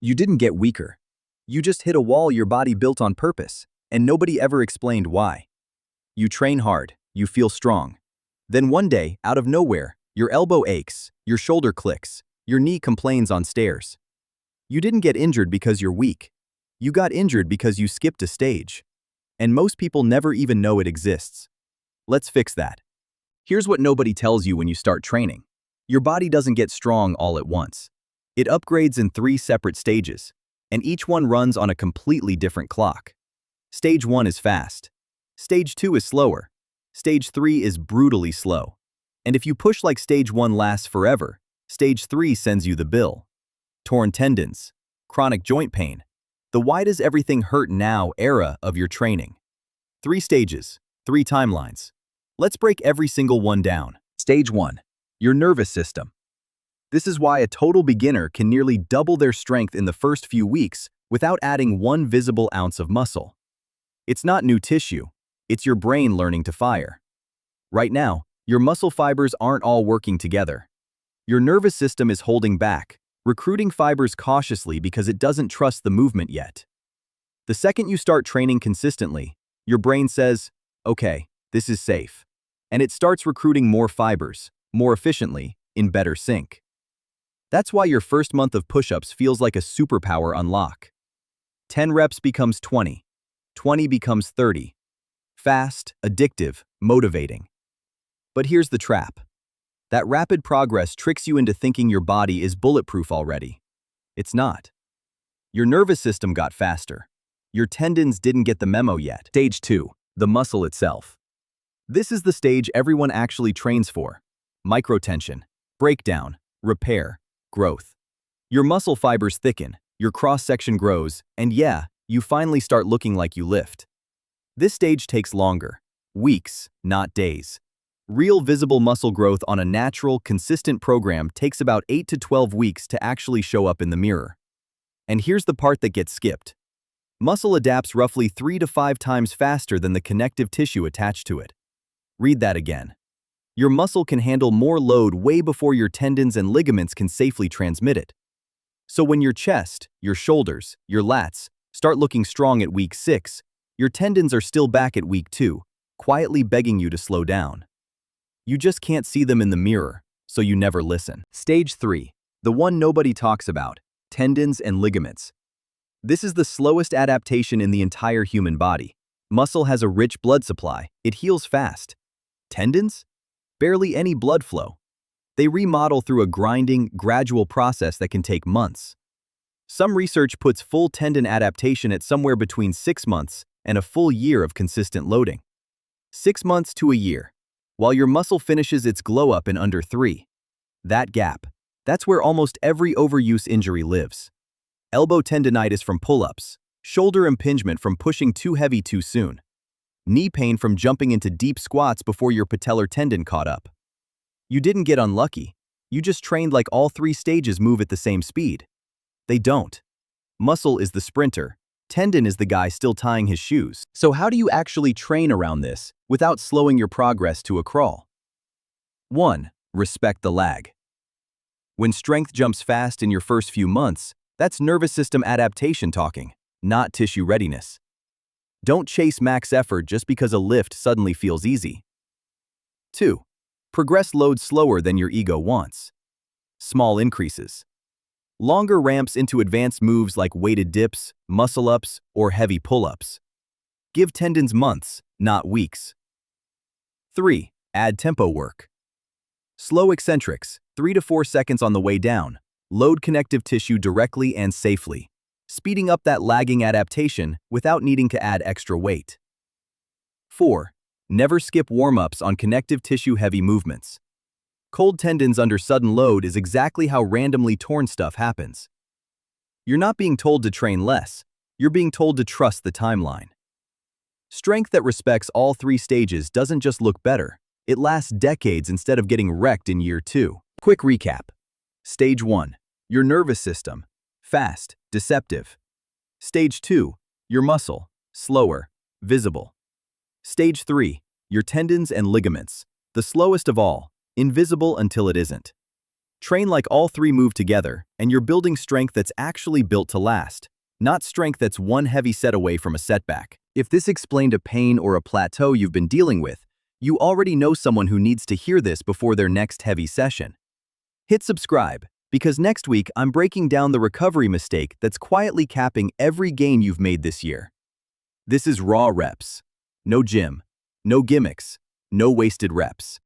You didn't get weaker. You just hit a wall your body built on purpose, and nobody ever explained why. You train hard, you feel strong. Then one day, out of nowhere, your elbow aches, your shoulder clicks, your knee complains on stairs. You didn't get injured because you're weak. You got injured because you skipped a stage. And most people never even know it exists. Let's fix that. Here's what nobody tells you when you start training. Your body doesn't get strong all at once. It upgrades in 3 separate stages, and each one runs on a completely different clock. Stage 1 is fast. Stage 2 is slower. Stage 3 is brutally slow. And if you push like stage 1 lasts forever, stage 3 sends you the bill. Torn tendons, chronic joint pain, the why does everything hurt now era of your training. 3 stages, 3 timelines. Let's break every single one down. Stage 1, your nervous system. This is why a total beginner can nearly double their strength in the first few weeks without adding 1 visible ounce of muscle. It's not new tissue, it's your brain learning to fire. Right now, your muscle fibers aren't all working together. Your nervous system is holding back, recruiting fibers cautiously because it doesn't trust the movement yet. The second you start training consistently, your brain says, okay, this is safe. And it starts recruiting more fibers, more efficiently, in better sync. That's why your first month of push-ups feels like a superpower unlock. 10 reps becomes 20. 20 becomes 30. Fast, addictive, motivating. But here's the trap. That rapid progress tricks you into thinking your body is bulletproof already. It's not. Your nervous system got faster. Your tendons didn't get the memo yet. Stage 2, the muscle itself. This is the stage everyone actually trains for. Microtension, breakdown, repair, growth. Your muscle fibers thicken, your cross-section grows, and yeah, you finally start looking like you lift. This stage takes longer. Weeks, not days. Real visible muscle growth on a natural, consistent program takes about 8 to 12 weeks to actually show up in the mirror. And here's the part that gets skipped. Muscle adapts roughly 3 to 5 times faster than the connective tissue attached to it. Read that again. Your muscle can handle more load way before your tendons and ligaments can safely transmit it. So when your chest, your shoulders, your lats start looking strong at week 6, your tendons are still back at week 2, quietly begging you to slow down. You just can't see them in the mirror, so you never listen. Stage 3, the one nobody talks about, tendons and ligaments. This is the slowest adaptation in the entire human body. Muscle has a rich blood supply, it heals fast. Tendons? Barely any blood flow. They remodel through a grinding, gradual process that can take months. Some research puts full tendon adaptation at somewhere between 6 months and a full year of consistent loading. 6 months to a year, while your muscle finishes its glow-up in under 3. That gap, that's where almost every overuse injury lives. Elbow tendinitis from pull-ups, shoulder impingement from pushing too heavy too soon, knee pain from jumping into deep squats before your patellar tendon caught up. You didn't get unlucky, you just trained like all 3 stages move at the same speed. They don't. Muscle is the sprinter, tendon is the guy still tying his shoes. So how do you actually train around this without slowing your progress to a crawl? 1. Respect the lag. When strength jumps fast in your first few months, that's nervous system adaptation talking, not tissue readiness. Don't chase max effort just because a lift suddenly feels easy. 2. Progress load slower than your ego wants. Small increases. Longer ramps into advanced moves like weighted dips, muscle-ups, or heavy pull-ups. Give tendons months, not weeks. 3. Add tempo work. Slow eccentrics, 3 to 4 seconds on the way down. Load connective tissue directly and safely, speeding up that lagging adaptation without needing to add extra weight. 4. Never skip warm-ups on connective tissue-heavy movements. Cold tendons under sudden load is exactly how randomly torn stuff happens. You're not being told to train less, you're being told to trust the timeline. Strength that respects all 3 stages doesn't just look better, it lasts decades instead of getting wrecked in year 2. Quick recap. Stage 1, your nervous system, fast, deceptive. Stage 2, your muscle, slower, visible. Stage 3, your tendons and ligaments, the slowest of all, invisible until it isn't. Train like all three move together, and you're building strength that's actually built to last, not strength that's one heavy set away from a setback. If this explained a pain or a plateau you've been dealing with, you already know someone who needs to hear this before their next heavy session. Hit subscribe, because next week I'm breaking down the recovery mistake that's quietly capping every gain you've made this year. This is raw reps. No gym, no gimmicks, no wasted reps.